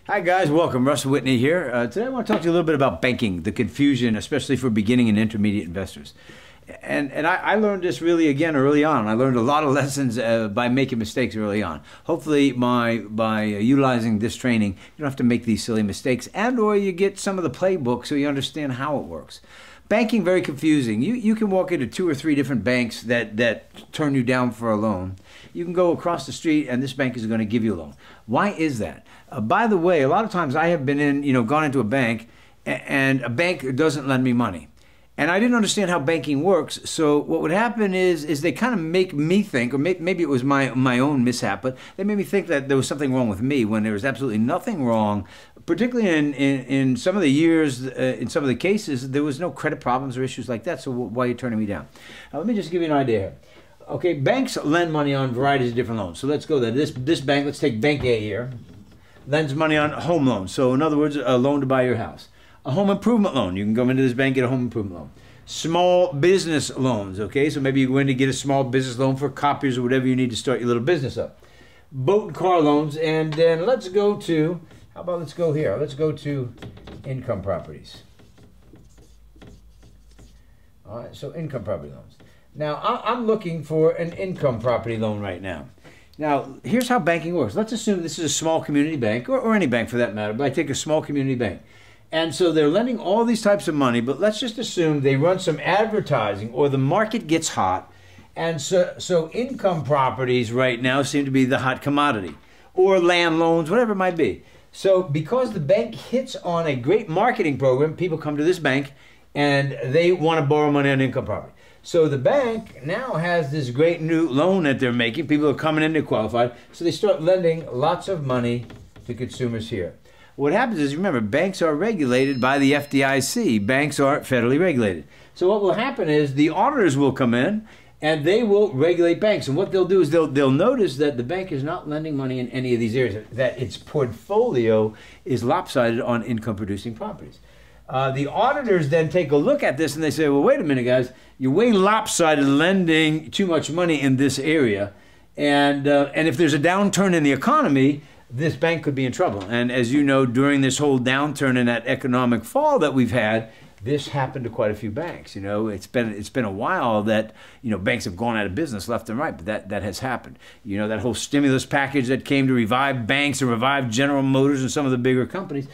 Hi guys, welcome. Russ Whitney here. Today I want to talk to you a little bit about banking, the confusion, especially for beginning and intermediate investors. And I learned this really again early on. I learned a lot of lessons by making mistakes early on. Hopefully by utilizing this training, you don't have to make these silly mistakes, and or you get some of the playbook so you understand how it works. Banking, very confusing. You can walk into 2 or 3 different banks that turn you down for a loan. You can go across the street and this bank is going to give you a loan. Why is that? By the way, a lot of times I have been gone into a bank and a bank doesn't lend me money. And I didn't understand how banking works. So what would happen is they kind of make me think, or maybe it was my own mishap, but they made me think that there was something wrong with me when there was absolutely nothing wrong. Particularly in some of the years, in some of the cases, there was no credit problems or issues like that. So why are you turning me down? Now, let me just give you an idea here. Okay, banks lend money on varieties of different loans. So let's go there. This bank, let's take Bank A here, lends money on home loans. So in other words, a loan to buy your house. A home improvement loan. You can go into this bank, get a home improvement loan. Small business loans, okay? So maybe you go in to get a small business loan for copiers or whatever you need to start your little business up. Boat and car loans, and then let's go to, how about let's go here? Let's go to income properties. All right, so income property loans. Now, I'm looking for an income property loan right now. Now, here's how banking works. Let's assume this is a small community bank, or any bank for that matter, but I take a small community bank. And so they're lending all these types of money, but let's just assume they run some advertising or the market gets hot. And so income properties right now seem to be the hot commodity, or land loans, whatever it might be. So because the bank hits on a great marketing program, people come to this bank and they want to borrow money on income property. So the bank now has this great new loan that they're making. People are coming in to qualify. So they start lending lots of money to consumers here. What happens is, remember, banks are regulated by the FDIC. Banks are federally regulated. So what will happen is the auditors will come in and they will regulate banks. And what they'll do is they'll notice that the bank is not lending money in any of these areas, that its portfolio is lopsided on income-producing properties. The auditors then take a look at this and they say, well, wait a minute, guys, you're way lopsided lending too much money in this area. And if there's a downturn in the economy, this bank could be in trouble. And as you know, during this whole downturn and that economic fall that we've had, this happened to quite a few banks. You know, it's been a while that, banks have gone out of business left and right, but that has happened. You know, that whole stimulus package that came to revive banks and revive General Motors and some of the bigger companies,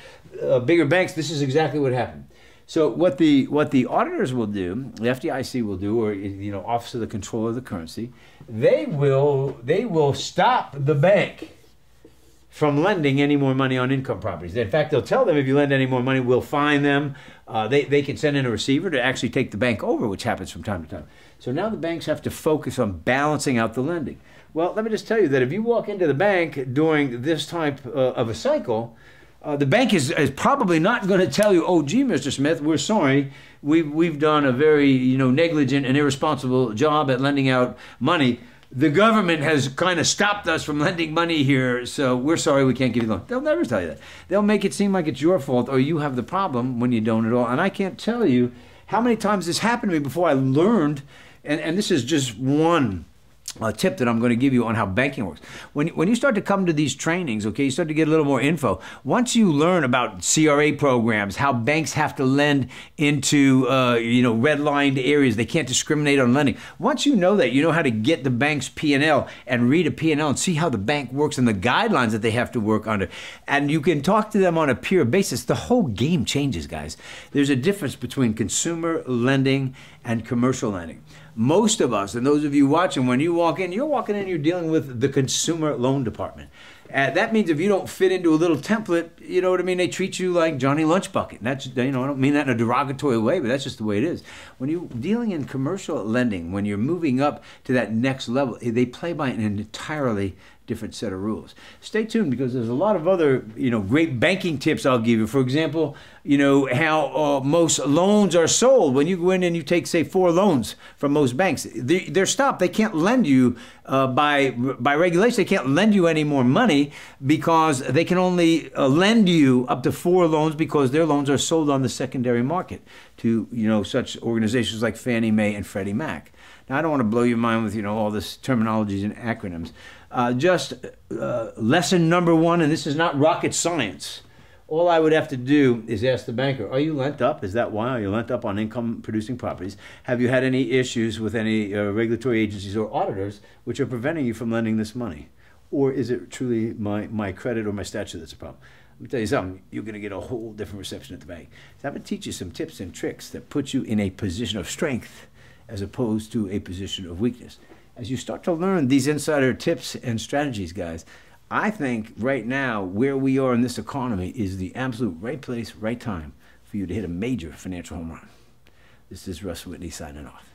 bigger banks, this is exactly what happened. So what the auditors will do, the FDIC will do, or Office of the Controller of the Currency, they will stop the bank from lending any more money on income properties. In fact, they'll tell them if you lend any more money, we'll fine them. They can send in a receiver to actually take the bank over, which happens from time to time. So now the banks have to focus on balancing out the lending. Well, let me just tell you that if you walk into the bank during this type of a cycle, the bank is probably not going to tell you, oh, gee, Mr. Smith, we're sorry. We've done a very negligent and irresponsible job at lending out money. The government has kind of stopped us from lending money here, so we're sorry we can't give you a loan. They'll never tell you that. They'll make it seem like it's your fault or you have the problem when you don't at all. And I can't tell you how many times this happened to me before I learned, and this is just one tip that I'm going to give you on how banking works. When you start to come to these trainings, okay, you start to get a little more info. Once you learn about CRA programs, how banks have to lend into red-lined areas, they can't discriminate on lending. Once you know that, you know how to get the bank's P&L and read a P&L and see how the bank works and the guidelines that they have to work under. And you can talk to them on a peer basis. The whole game changes, guys. There's a difference between consumer lending and commercial lending. Most of us, and those of you watching, when you walk in, you're dealing with the consumer loan department. That means if you don't fit into a little template, you know what I mean, they treat you like Johnny Lunchbucket. And that's, I don't mean that in a derogatory way, but that's just the way it is. When you're dealing in commercial lending, when you're moving up to that next level, they play by an entirely different set of rules. Stay tuned, because there's a lot of other, great banking tips I'll give you. For example, how most loans are sold. When you go in and you take, say, 4 loans from most banks, they're stopped. They can't lend you by regulation. They can't lend you any more money because they can only lend you up to 4 loans, because their loans are sold on the secondary market to such organizations like Fannie Mae and Freddie Mac. Now, I don't want to blow your mind with all this terminologies and acronyms, Lesson number one, and this is not rocket science. All I would have to do is ask the banker, are you lent up? Is that why? Are you lent up on income-producing properties? Have you had any issues with any regulatory agencies or auditors which are preventing you from lending this money? Or is it truly my credit or my statute that's a problem? Let me tell you something, you're going to get a whole different reception at the bank. So I'm going to teach you some tips and tricks that put you in a position of strength as opposed to a position of weakness. As you start to learn these insider tips and strategies, guys, I think right now, where we are in this economy is the absolute right place, right time for you to hit a major financial home run. This is Russ Whitney signing off.